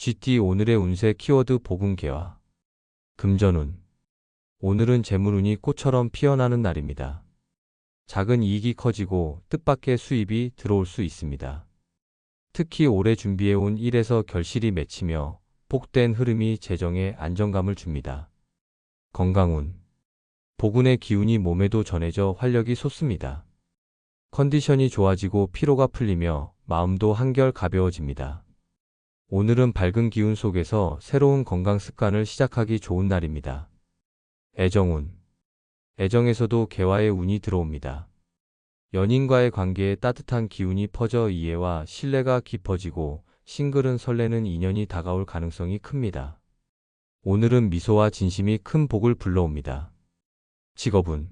GT 오늘의 운세 키워드 복운개화. 금전운. 오늘은 재물운이 꽃처럼 피어나는 날입니다. 작은 이익이 커지고 뜻밖의 수입이 들어올 수 있습니다. 특히 오래 준비해온 일에서 결실이 맺히며 복된 흐름이 재정에 안정감을 줍니다. 건강운. 복운의 기운이 몸에도 전해져 활력이 솟습니다. 컨디션이 좋아지고 피로가 풀리며 마음도 한결 가벼워집니다. 오늘은 밝은 기운 속에서 새로운 건강 습관을 시작하기 좋은 날입니다. 애정운. 애정에서도 개화의 운이 들어옵니다. 연인과의 관계에 따뜻한 기운이 퍼져 이해와 신뢰가 깊어지고 싱글은 설레는 인연이 다가올 가능성이 큽니다. 오늘은 미소와 진심이 큰 복을 불러옵니다. 직업운.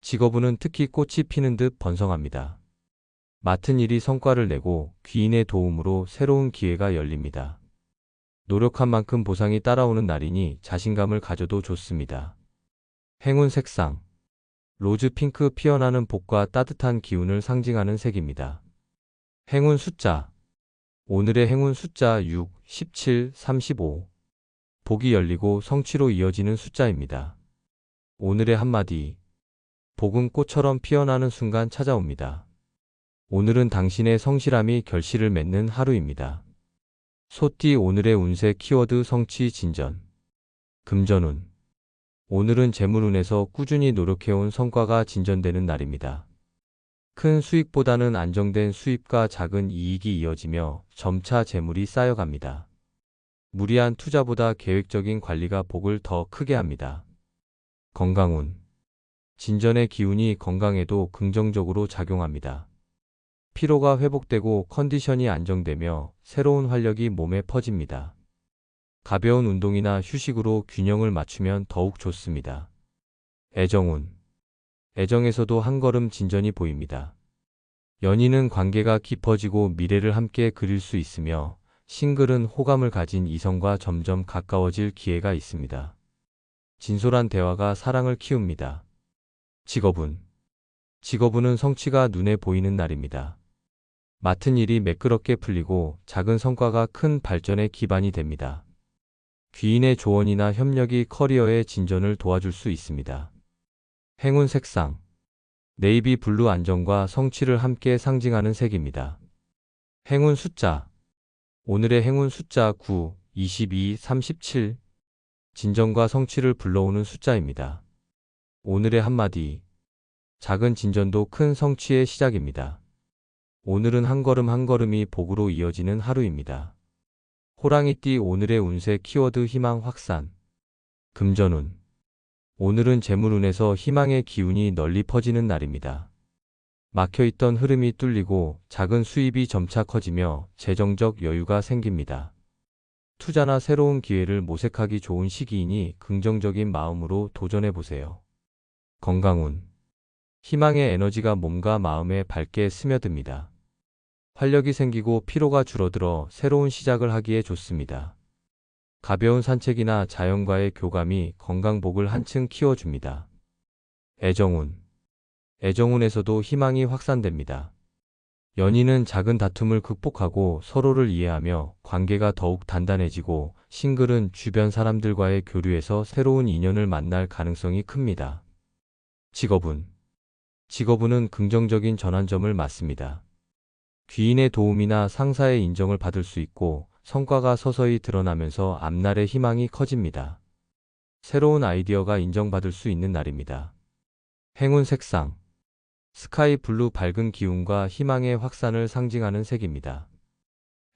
직업운은 특히 꽃이 피는 듯 번성합니다. 맡은 일이 성과를 내고 귀인의 도움으로 새로운 기회가 열립니다. 노력한 만큼 보상이 따라오는 날이니 자신감을 가져도 좋습니다. 행운 색상. 로즈 핑크 피어나는 복과 따뜻한 기운을 상징하는 색입니다. 행운 숫자. 오늘의 행운 숫자 6, 17, 35. 복이 열리고 성취로 이어지는 숫자입니다. 오늘의 한마디. 복은 꽃처럼 피어나는 순간 찾아옵니다. 오늘은 당신의 성실함이 결실을 맺는 하루입니다. 소띠 오늘의 운세 키워드 성취 진전. 금전운. 오늘은 재물운에서 꾸준히 노력해온 성과가 진전되는 날입니다. 큰 수익보다는 안정된 수입과 작은 이익이 이어지며 점차 재물이 쌓여갑니다. 무리한 투자보다 계획적인 관리가 복을 더 크게 합니다. 건강운. 진전의 기운이 건강에도 긍정적으로 작용합니다. 피로가 회복되고 컨디션이 안정되며 새로운 활력이 몸에 퍼집니다. 가벼운 운동이나 휴식으로 균형을 맞추면 더욱 좋습니다. 애정운. 애정에서도 한 걸음 진전이 보입니다. 연인은 관계가 깊어지고 미래를 함께 그릴 수 있으며 싱글은 호감을 가진 이성과 점점 가까워질 기회가 있습니다. 진솔한 대화가 사랑을 키웁니다. 직업운. 직업운은 성취가 눈에 보이는 날입니다. 맡은 일이 매끄럽게 풀리고 작은 성과가 큰 발전의 기반이 됩니다. 귀인의 조언이나 협력이 커리어의 진전을 도와줄 수 있습니다. 행운 색상. 네이비 블루 안정과 성취를 함께 상징하는 색입니다. 행운 숫자. 오늘의 행운 숫자 9, 22, 37. 진전과 성취를 불러오는 숫자입니다. 오늘의 한마디. 작은 진전도 큰 성취의 시작입니다. 오늘은 한 걸음 한 걸음이 복으로 이어지는 하루입니다. 호랑이띠 오늘의 운세 키워드 희망 확산. 금전운. 오늘은 재물운에서 희망의 기운이 널리 퍼지는 날입니다. 막혀있던 흐름이 뚫리고 작은 수입이 점차 커지며 재정적 여유가 생깁니다. 투자나 새로운 기회를 모색하기 좋은 시기이니 긍정적인 마음으로 도전해보세요. 건강운. 희망의 에너지가 몸과 마음에 밝게 스며듭니다. 활력이 생기고 피로가 줄어들어 새로운 시작을 하기에 좋습니다. 가벼운 산책이나 자연과의 교감이 건강복을 한층 키워줍니다. 애정운. 애정운에서도 희망이 확산됩니다. 연인은 작은 다툼을 극복하고 서로를 이해하며 관계가 더욱 단단해지고 싱글은 주변 사람들과의 교류에서 새로운 인연을 만날 가능성이 큽니다. 직업운. 직업운은 긍정적인 전환점을 맞습니다. 귀인의 도움이나 상사의 인정을 받을 수 있고 성과가 서서히 드러나면서 앞날의 희망이 커집니다. 새로운 아이디어가 인정받을 수 있는 날입니다. 행운 색상. 스카이 블루 밝은 기운과 희망의 확산을 상징하는 색입니다.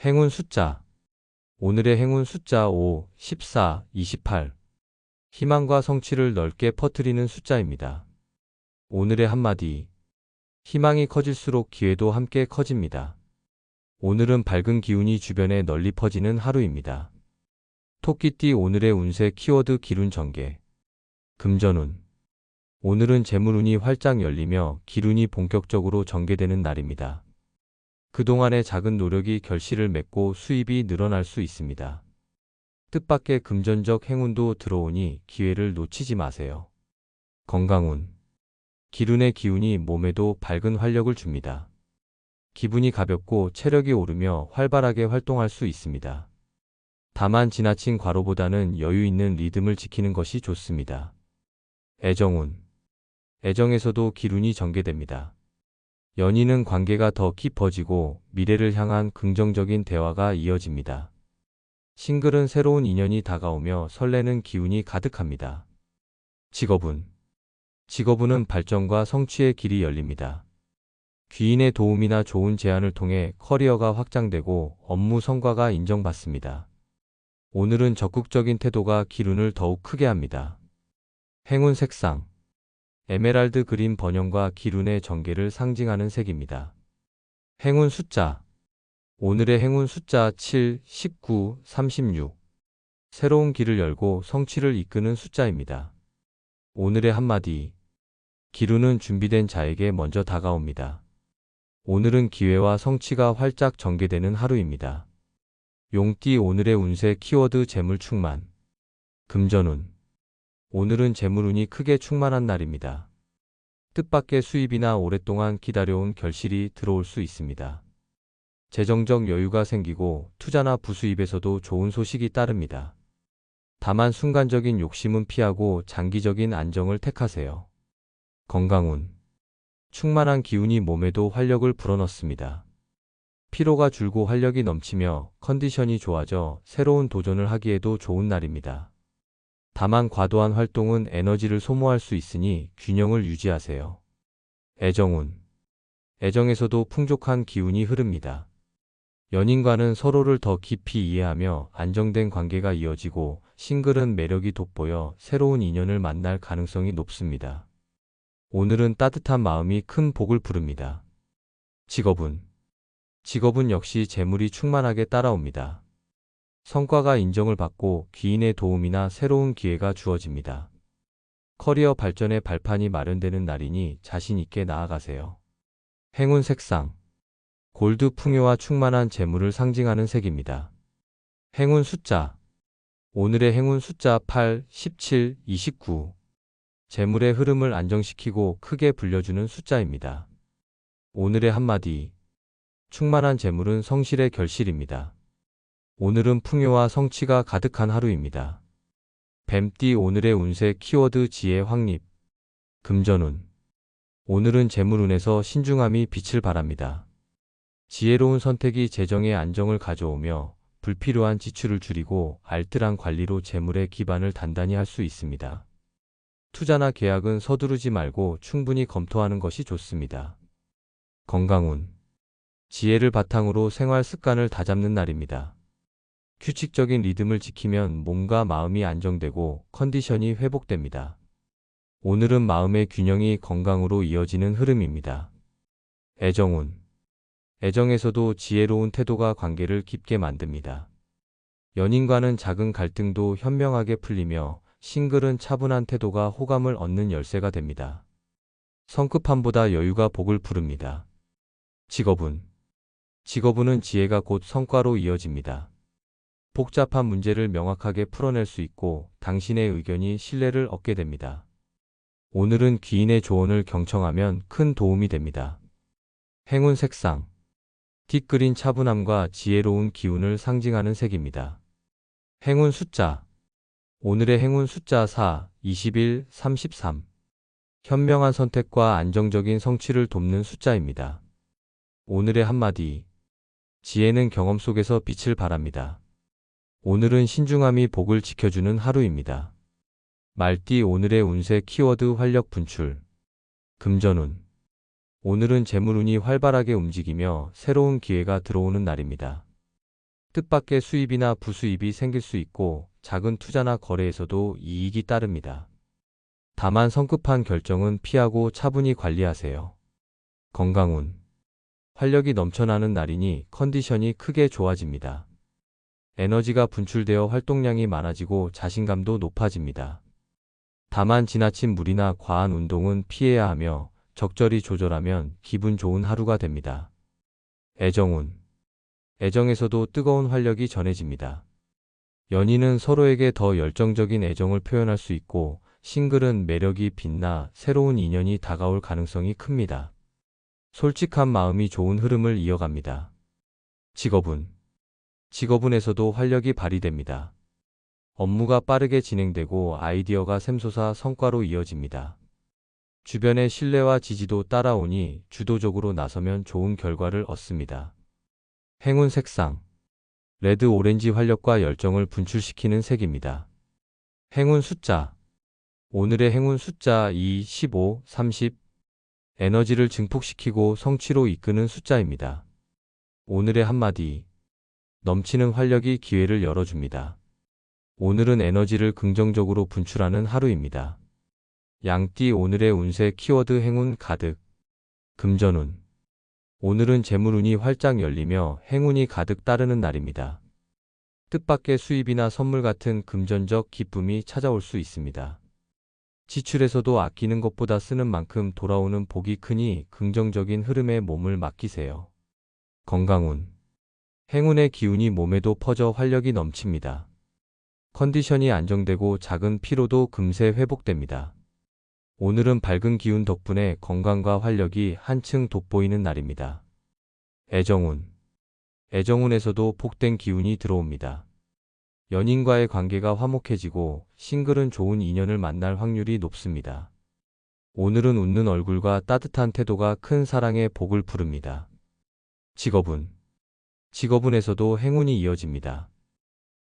행운 숫자. 오늘의 행운 숫자 5, 14, 28. 희망과 성취를 넓게 퍼뜨리는 숫자입니다. 오늘의 한마디. 희망이 커질수록 기회도 함께 커집니다. 오늘은 밝은 기운이 주변에 널리 퍼지는 하루입니다. 토끼띠 오늘의 운세 키워드 기운 전개. 금전운. 오늘은 재물운이 활짝 열리며 기운이 본격적으로 전개되는 날입니다. 그동안의 작은 노력이 결실을 맺고 수입이 늘어날 수 있습니다. 뜻밖의 금전적 행운도 들어오니 기회를 놓치지 마세요. 건강운. 기운의 기운이 몸에도 밝은 활력을 줍니다. 기분이 가볍고 체력이 오르며 활발하게 활동할 수 있습니다. 다만 지나친 과로보다는 여유 있는 리듬을 지키는 것이 좋습니다. 애정운. 애정에서도 기운이 전개됩니다. 연인은 관계가 더 깊어지고 미래를 향한 긍정적인 대화가 이어집니다. 싱글은 새로운 인연이 다가오며 설레는 기운이 가득합니다. 직업운. 직업운은 발전과 성취의 길이 열립니다. 귀인의 도움이나 좋은 제안을 통해 커리어가 확장되고 업무 성과가 인정받습니다. 오늘은 적극적인 태도가 기운을 더욱 크게 합니다. 행운 색상. 에메랄드 그린 번영과 기운의 전개를 상징하는 색입니다. 행운 숫자. 오늘의 행운 숫자 7, 19, 36. 새로운 길을 열고 성취를 이끄는 숫자입니다. 오늘의 한마디. 기운은 준비된 자에게 먼저 다가옵니다. 오늘은 기회와 성취가 활짝 전개되는 하루입니다. 용띠 오늘의 운세 키워드 재물 충만. 금전운. 오늘은 재물운이 크게 충만한 날입니다. 뜻밖의 수입이나 오랫동안 기다려온 결실이 들어올 수 있습니다. 재정적 여유가 생기고 투자나 부수입에서도 좋은 소식이 따릅니다. 다만 순간적인 욕심은 피하고 장기적인 안정을 택하세요. 건강운. 충만한 기운이 몸에도 활력을 불어넣습니다. 피로가 줄고 활력이 넘치며 컨디션이 좋아져 새로운 도전을 하기에도 좋은 날입니다. 다만 과도한 활동은 에너지를 소모할 수 있으니 균형을 유지하세요. 애정운. 애정에서도 풍족한 기운이 흐릅니다. 연인과는 서로를 더 깊이 이해하며 안정된 관계가 이어지고 싱글은 매력이 돋보여 새로운 인연을 만날 가능성이 높습니다. 오늘은 따뜻한 마음이 큰 복을 부릅니다. 직업운. 직업은 역시 재물이 충만하게 따라옵니다. 성과가 인정을 받고 귀인의 도움이나 새로운 기회가 주어집니다. 커리어 발전의 발판이 마련되는 날이니 자신 있게 나아가세요. 행운 색상. 골드 풍요와 충만한 재물을 상징하는 색입니다. 행운 숫자. 오늘의 행운 숫자 8, 17, 29. 재물의 흐름을 안정시키고 크게 불려주는 숫자입니다. 오늘의 한마디. 충만한 재물은 성실의 결실입니다. 오늘은 풍요와 성취가 가득한 하루입니다. 뱀띠 오늘의 운세 키워드 지혜 확립. 금전운. 오늘은 재물운에서 신중함이 빛을 발합니다. 지혜로운 선택이 재정의 안정을 가져오며 불필요한 지출을 줄이고 알뜰한 관리로 재물의 기반을 단단히 할 수 있습니다. 투자나 계약은 서두르지 말고 충분히 검토하는 것이 좋습니다. 건강운. 지혜를 바탕으로 생활 습관을 다잡는 날입니다. 규칙적인 리듬을 지키면 몸과 마음이 안정되고 컨디션이 회복됩니다. 오늘은 마음의 균형이 건강으로 이어지는 흐름입니다. 애정운. 애정에서도 지혜로운 태도가 관계를 깊게 만듭니다. 연인과는 작은 갈등도 현명하게 풀리며 싱글은 차분한 태도가 호감을 얻는 열쇠가 됩니다. 성급함보다 여유가 복을 부릅니다. 직업운. 직업운은 지혜가 곧 성과로 이어집니다. 복잡한 문제를 명확하게 풀어낼 수 있고 당신의 의견이 신뢰를 얻게 됩니다. 오늘은 귀인의 조언을 경청하면 큰 도움이 됩니다. 행운 색상. 딥그린 차분함과 지혜로운 기운을 상징하는 색입니다. 행운 숫자. 오늘의 행운 숫자 4, 21, 33. 현명한 선택과 안정적인 성취를 돕는 숫자입니다. 오늘의 한마디. 지혜는 경험 속에서 빛을 발합니다. 오늘은 신중함이 복을 지켜주는 하루입니다. 말띠 오늘의 운세 키워드 활력 분출. 금전운. 오늘은 재물운이 활발하게 움직이며 새로운 기회가 들어오는 날입니다. 뜻밖의 수입이나 부수입이 생길 수 있고 작은 투자나 거래에서도 이익이 따릅니다. 다만 성급한 결정은 피하고 차분히 관리하세요. 건강운. 활력이 넘쳐나는 날이니 컨디션이 크게 좋아집니다. 에너지가 분출되어 활동량이 많아지고 자신감도 높아집니다. 다만 지나친 무리나 과한 운동은 피해야 하며 적절히 조절하면 기분 좋은 하루가 됩니다. 애정운. 애정에서도 뜨거운 활력이 전해집니다. 연인은 서로에게 더 열정적인 애정을 표현할 수 있고 싱글은 매력이 빛나 새로운 인연이 다가올 가능성이 큽니다. 솔직한 마음이 좋은 흐름을 이어갑니다. 직업운. 직업운에서도 활력이 발휘됩니다. 업무가 빠르게 진행되고 아이디어가 샘솟아 성과로 이어집니다. 주변의 신뢰와 지지도 따라오니 주도적으로 나서면 좋은 결과를 얻습니다. 행운 색상 레드 오렌지 활력과 열정을 분출시키는 색입니다. 행운 숫자 오늘의 행운 숫자 2, 15, 30 에너지를 증폭시키고 성취로 이끄는 숫자입니다. 오늘의 한마디 넘치는 활력이 기회를 열어줍니다. 오늘은 에너지를 긍정적으로 분출하는 하루입니다. 양띠 오늘의 운세 키워드 행운 가득 금전운 오늘은 재물운이 활짝 열리며 행운이 가득 따르는 날입니다. 뜻밖의 수입이나 선물 같은 금전적 기쁨이 찾아올 수 있습니다. 지출에서도 아끼는 것보다 쓰는 만큼 돌아오는 복이 크니 긍정적인 흐름에 몸을 맡기세요. 건강운 행운의 기운이 몸에도 퍼져 활력이 넘칩니다. 컨디션이 안정되고 작은 피로도 금세 회복됩니다. 오늘은 밝은 기운 덕분에 건강과 활력이 한층 돋보이는 날입니다. 애정운 애정운에서도 복된 기운이 들어옵니다. 연인과의 관계가 화목해지고 싱글은 좋은 인연을 만날 확률이 높습니다. 오늘은 웃는 얼굴과 따뜻한 태도가 큰 사랑의 복을 부릅니다. 직업운 직업운에서도 행운이 이어집니다.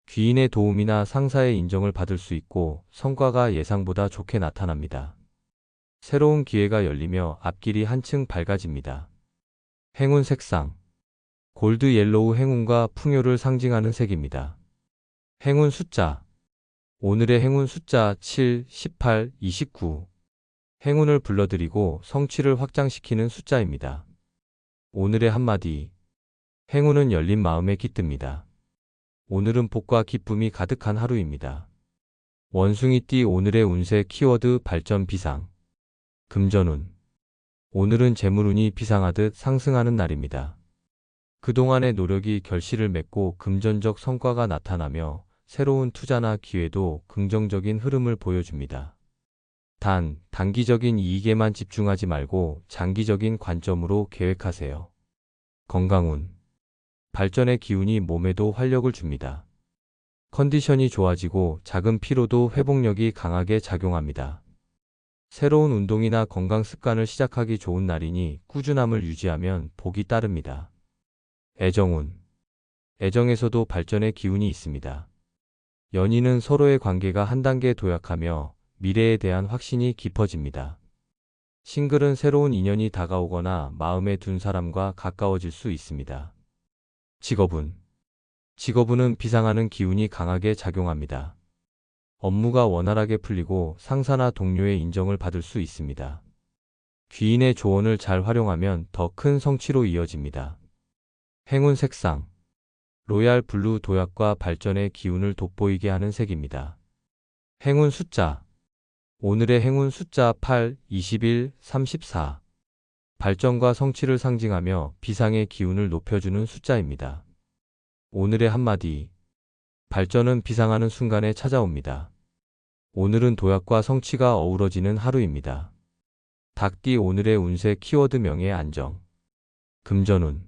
귀인의 도움이나 상사의 인정을 받을 수 있고 성과가 예상보다 좋게 나타납니다. 새로운 기회가 열리며 앞길이 한층 밝아집니다. 행운 색상 골드 옐로우 행운과 풍요를 상징하는 색입니다. 행운 숫자 오늘의 행운 숫자 7, 18, 29 행운을 불러들이고 성취를 확장시키는 숫자입니다. 오늘의 한마디 행운은 열린 마음에 깃듭니다. 오늘은 복과 기쁨이 가득한 하루입니다. 원숭이띠 오늘의 운세 키워드 발전 비상 금전운 오늘은 재물운이 비상하듯 상승하는 날입니다. 그동안의 노력이 결실을 맺고 금전적 성과가 나타나며 새로운 투자나 기회도 긍정적인 흐름을 보여줍니다. 단, 단기적인 이익에만 집중하지 말고 장기적인 관점으로 계획하세요. 건강운 발전의 기운이 몸에도 활력을 줍니다. 컨디션이 좋아지고 작은 피로도 회복력이 강하게 작용합니다. 새로운 운동이나 건강 습관을 시작하기 좋은 날이니 꾸준함을 유지하면 복이 따릅니다. 애정운 애정에서도 발전의 기운이 있습니다. 연인은 서로의 관계가 한 단계 도약하며 미래에 대한 확신이 깊어집니다. 싱글은 새로운 인연이 다가오거나 마음에 둔 사람과 가까워질 수 있습니다. 직업운 직업운은 비상하는 기운이 강하게 작용합니다. 업무가 원활하게 풀리고 상사나 동료의 인정을 받을 수 있습니다. 귀인의 조언을 잘 활용하면 더 큰 성취로 이어집니다. 행운 색상 로얄 블루 도약과 발전의 기운을 돋보이게 하는 색입니다. 행운 숫자 오늘의 행운 숫자 8, 21, 34 발전과 성취를 상징하며 비상의 기운을 높여주는 숫자입니다. 오늘의 한마디 발전은 비상하는 순간에 찾아옵니다. 오늘은 도약과 성취가 어우러지는 하루입니다. 닭띠 오늘의 운세 키워드 명예 안정 금전운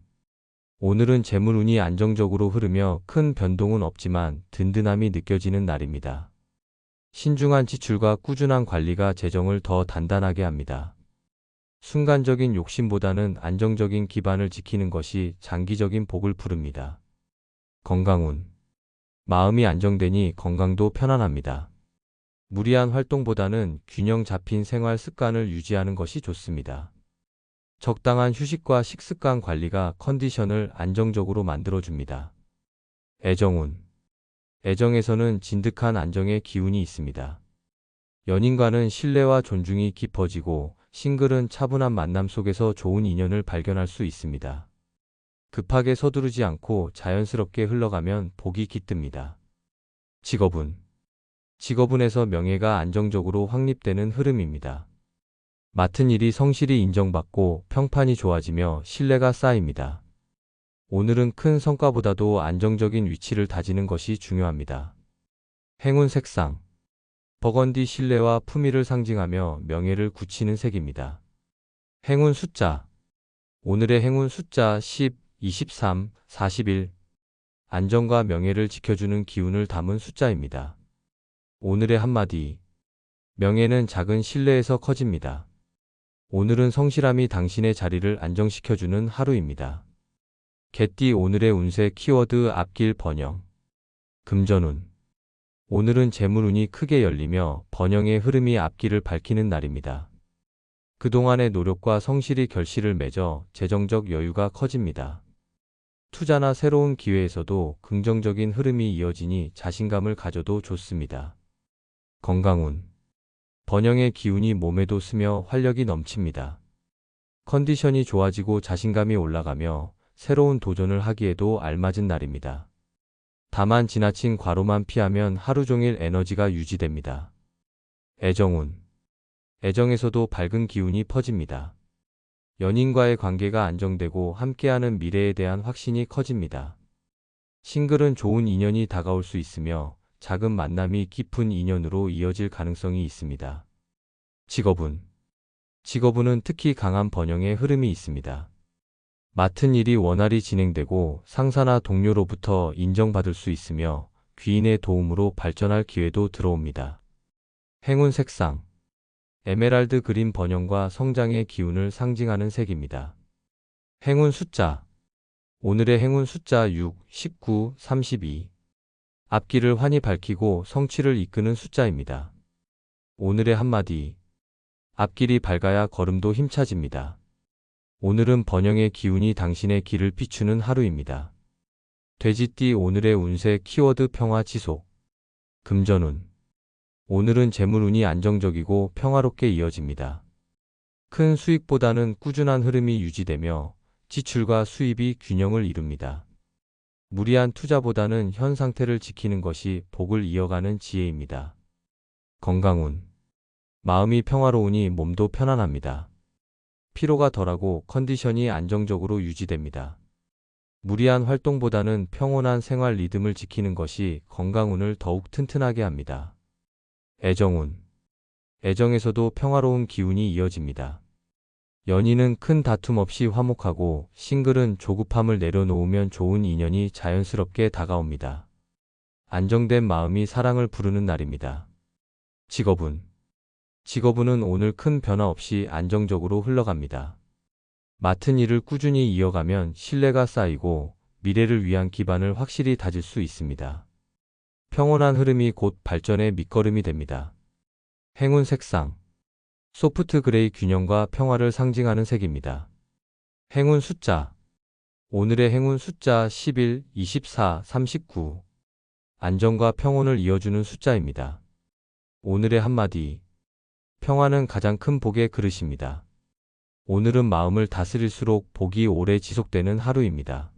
오늘은 재물운이 안정적으로 흐르며 큰 변동은 없지만 든든함이 느껴지는 날입니다. 신중한 지출과 꾸준한 관리가 재정을 더 단단하게 합니다. 순간적인 욕심보다는 안정적인 기반을 지키는 것이 장기적인 복을 부릅니다. 건강운 마음이 안정되니 건강도 편안합니다. 무리한 활동보다는 균형 잡힌 생활 습관을 유지하는 것이 좋습니다. 적당한 휴식과 식습관 관리가 컨디션을 안정적으로 만들어줍니다. 애정운 애정에서는 진득한 안정의 기운이 있습니다. 연인과는 신뢰와 존중이 깊어지고 싱글은 차분한 만남 속에서 좋은 인연을 발견할 수 있습니다. 급하게 서두르지 않고 자연스럽게 흘러가면 복이 깃듭니다. 직업운 직업운에서 명예가 안정적으로 확립되는 흐름입니다. 맡은 일이 성실히 인정받고 평판이 좋아지며 신뢰가 쌓입니다. 오늘은 큰 성과보다도 안정적인 위치를 다지는 것이 중요합니다. 행운 색상 버건디 신뢰와 품위를 상징하며 명예를 굳히는 색입니다. 행운 숫자 오늘의 행운 숫자 10, 23, 41 안전과 명예를 지켜주는 기운을 담은 숫자입니다. 오늘의 한마디. 명예는 작은 신뢰에서 커집니다. 오늘은 성실함이 당신의 자리를 안정시켜주는 하루입니다. 개띠 오늘의 운세 키워드 앞길 번영. 금전운. 오늘은 재물운이 크게 열리며 번영의 흐름이 앞길을 밝히는 날입니다. 그동안의 노력과 성실이 결실을 맺어 재정적 여유가 커집니다. 투자나 새로운 기회에서도 긍정적인 흐름이 이어지니 자신감을 가져도 좋습니다. 건강운. 번영의 기운이 몸에도 스며 활력이 넘칩니다. 컨디션이 좋아지고 자신감이 올라가며 새로운 도전을 하기에도 알맞은 날입니다. 다만 지나친 과로만 피하면 하루 종일 에너지가 유지됩니다. 애정운. 애정에서도 밝은 기운이 퍼집니다. 연인과의 관계가 안정되고 함께하는 미래에 대한 확신이 커집니다. 싱글은 좋은 인연이 다가올 수 있으며 작은 만남이 깊은 인연으로 이어질 가능성이 있습니다. 직업운. 직업운은 특히 강한 번영의 흐름이 있습니다. 맡은 일이 원활히 진행되고 상사나 동료로부터 인정받을 수 있으며 귀인의 도움으로 발전할 기회도 들어옵니다. 행운 색상. 에메랄드 그린 번영과 성장의 기운을 상징하는 색입니다. 행운 숫자. 오늘의 행운 숫자 6, 19, 32. 앞길을 환히 밝히고 성취를 이끄는 숫자입니다. 오늘의 한마디. 앞길이 밝아야 걸음도 힘차집니다. 오늘은 번영의 기운이 당신의 길을 비추는 하루입니다. 돼지띠 오늘의 운세 키워드 평화 지속. 금전운. 오늘은 재물운이 안정적이고 평화롭게 이어집니다. 큰 수익보다는 꾸준한 흐름이 유지되며 지출과 수입이 균형을 이룹니다. 무리한 투자보다는 현 상태를 지키는 것이 복을 이어가는 지혜입니다. 건강운. 마음이 평화로우니 몸도 편안합니다. 피로가 덜하고 컨디션이 안정적으로 유지됩니다. 무리한 활동보다는 평온한 생활 리듬을 지키는 것이 건강운을 더욱 튼튼하게 합니다. 애정운. 애정에서도 평화로운 기운이 이어집니다. 연인은 큰 다툼 없이 화목하고 싱글은 조급함을 내려놓으면 좋은 인연이 자연스럽게 다가옵니다. 안정된 마음이 사랑을 부르는 날입니다. 직업운. 직업운은 오늘 큰 변화 없이 안정적으로 흘러갑니다. 맡은 일을 꾸준히 이어가면 신뢰가 쌓이고 미래를 위한 기반을 확실히 다질 수 있습니다. 평온한 흐름이 곧 발전의 밑거름이 됩니다. 행운 색상. 소프트 그레이 균형과 평화를 상징하는 색입니다. 행운 숫자. 오늘의 행운 숫자 11, 24, 39. 안정과 평온을 이어주는 숫자입니다. 오늘의 한마디. 평화는 가장 큰 복의 그릇입니다. 오늘은 마음을 다스릴수록 복이 오래 지속되는 하루입니다.